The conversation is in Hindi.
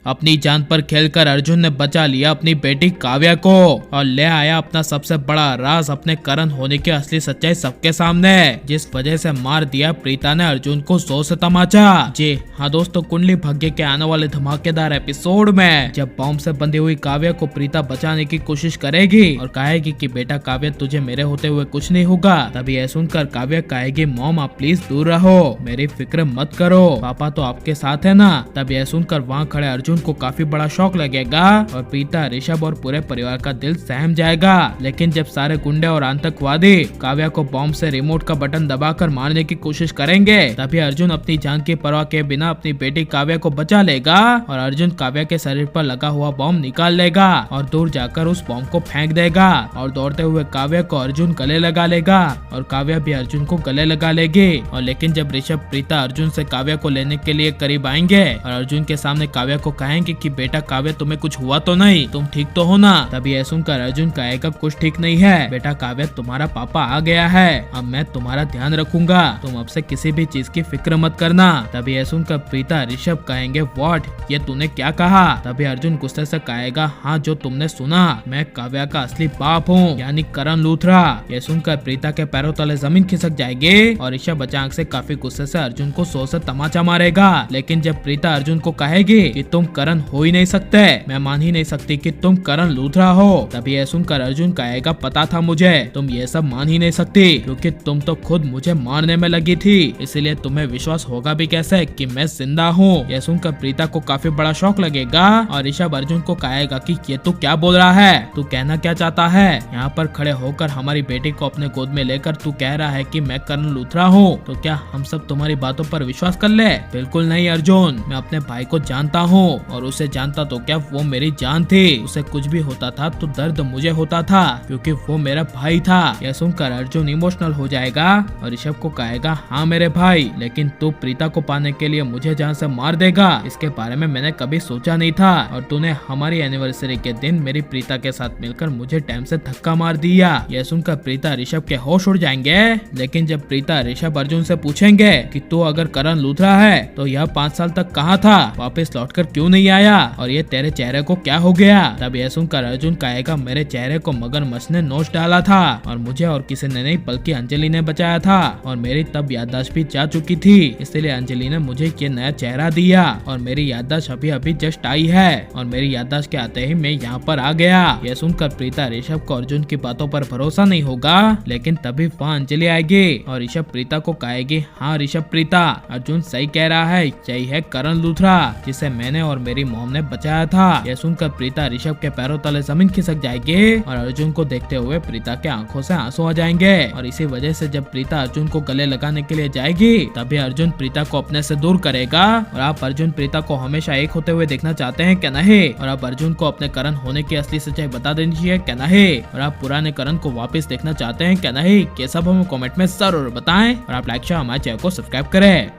अपनी जान पर खेलकर अर्जुन ने बचा लिया अपनी बेटी काव्या को और ले आया अपना सबसे बड़ा राज अपने करण होने की असली सच्चाई सबके सामने, जिस वजह से मार दिया प्रीता ने अर्जुन को 100 से तमाचा। जी हाँ दोस्तों, कुंडली भाग्य के आने वाले धमाकेदार एपिसोड में जब बॉम्ब से बंधी हुई काव्या को प्रीता बचाने की कोशिश करेगी और कहेगी कि बेटा काव्या तुझे मेरे होते हुए कुछ नहीं होगा, तभी यह सुनकर काव्या कहेगी मॉम आप प्लीज दूर रहो, मेरी फिक्र मत करो, पापा तो आपके साथ है ना। तब यह सुनकर वहाँ खड़े अर्जुन को काफी बड़ा शौक लगेगा और प्रीता, ऋषभ और पूरे परिवार का दिल सहम जाएगा। लेकिन जब सारे गुंडे और आतंकवादी काव्या को बॉम्ब से रिमोट का बटन दबाकर मारने की कोशिश करेंगे, तभी अर्जुन अपनी जान की परवाह के बिना अपनी बेटी काव्या को बचा लेगा और अर्जुन काव्या के शरीर पर लगा हुआ बॉम्ब निकाल लेगा और दूर जाकर उस बॉम्ब को फेंक देगा और दौड़ते हुए काव्या को अर्जुन गले लगा लेगा और काव्या भी अर्जुन को गले लगा लेगी। और लेकिन जब ऋषभ, प्रीता अर्जुन से काव्या को लेने के लिए करीब आएंगे और अर्जुन के सामने काव्या को कहेंगे कि बेटा काव्या तुम्हें कुछ हुआ तो नहीं, तुम ठीक तो हो ना। तभी यह सुनकर अर्जुन कहेगा कुछ ठीक नहीं है बेटा काव्या, तुम्हारा पापा आ गया है, अब मैं तुम्हारा ध्यान रखूंगा, तुम अब से किसी भी चीज की फिक्र मत करना। तभी यह सुनकर प्रीता, ऋषभ कहेंगे व्हाट, ये तूने क्या कहा। तभी अर्जुन गुस्से से कहेगा हाँ जो तुमने सुना, मैं काव्या का असली बाप हूँ यानी करण लूथरा। यह सुनकर प्रीता के पैरों तले जमीन खिसक जाएगी और ऋषभ अचानक से काफी गुस्से से अर्जुन को 100 से तमाचा मारेगा। लेकिन जब प्रीता अर्जुन को कहेगी कि तुम करण हो ही नहीं सकते, मैं मान ही नहीं सकती कि तुम करण लूथरा हो, तभी यह सुनकर अर्जुन कहेगा पता था मुझे, तुम ये सब मान ही नहीं सकती क्योंकि तुम तो खुद मुझे मारने में लगी थी, इसलिए तुम्हें विश्वास होगा भी कैसे कि मैं जिंदा हूँ। यह सुनकर प्रीता को काफी बड़ा शौक लगेगा और ऋषभ अर्जुन को कहेगा कि ये तू क्या बोल रहा है, तू कहना क्या चाहता है, यहाँ पर खड़े होकर हमारी बेटी को अपने गोद में लेकर तू कह रहा है कि मैं करण लूथरा हूँ, तो क्या हम सब तुम्हारी बातों पर विश्वास कर ले। बिल्कुल नहीं अर्जुन, मैं अपने भाई को जानता हूँ और उसे जानता तो क्या वो मेरी जान थी, उसे कुछ भी होता था तो दर्द मुझे होता था क्योंकि वो मेरा भाई था। यह सुनकर अर्जुन इमोशनल हो जाएगा और ऋषभ को कहेगा हाँ मेरे भाई, लेकिन तू प्रीता को पाने के लिए मुझे जान से मार देगा, इसके बारे में मैंने कभी सोचा नहीं था और तूने हमारी एनिवर्सरी के दिन मेरी प्रीता के साथ मिलकर मुझे टाइम से धक्का मार दिया। यह सुनकर प्रीता ऋषभ के होश उड़ जाएंगे। लेकिन जब प्रीता ऋषभ अर्जुन से पूछेंगे कि तू अगर करण लूथरा है तो यह 5 साल तक कहाँ था, वापस लौटकर क्यों नहीं आया और ये तेरे चेहरे को क्या हो गया। तब यह सुनकर अर्जुन कहेगा मेरे चेहरे को मगरमच्छ ने नोच डाला था और मुझे और किसी ने नहीं बल्कि अंजलि ने बचाया था और मेरी तब याददाश्त भी जा चुकी थी, इसलिए अंजलि ने मुझे ये नया चेहरा दिया और मेरी याददाश्त अभी अभी जस्ट आई है और मेरी याददाश्त के आते ही मैं यहाँ पर आ गया। यह सुनकर प्रीता ऋषभ को अर्जुन की बातों पर भरोसा नहीं होगा, लेकिन तभी वहाँ अंजलि आएगी और ऋषभ प्रीता को कहेगी हाँ ऋषभ प्रीता, अर्जुन सही कह रहा है, यही है करण लूथरा जिसे मैंने और मेरी मॉम ने बचाया था। यह सुनकर प्रीता ऋषभ के पैरों तले जमीन खिसक जाएगी और अर्जुन को देखते हुए प्रीता के आंखों से आंसू आ जाएंगे और इसी वजह से जब प्रीता अर्जुन को गले लगाने के लिए जाएगी तभी अर्जुन प्रीता को अपने से दूर करेगा। और आप अर्जुन प्रीता को हमेशा एक होते हुए देखना चाहते हैं क्या नहीं, और आप अर्जुन को अपने करण होने की असली सच्चाई बता देनी चाहिए क्या नहीं, और आप पुराने करण को वापस देखना चाहते हैं क्या नहीं, ये सब हमें कमेंट में जरूर बताएं और आप लाइक शेयर हमारे चैनल को सब्सक्राइब करें।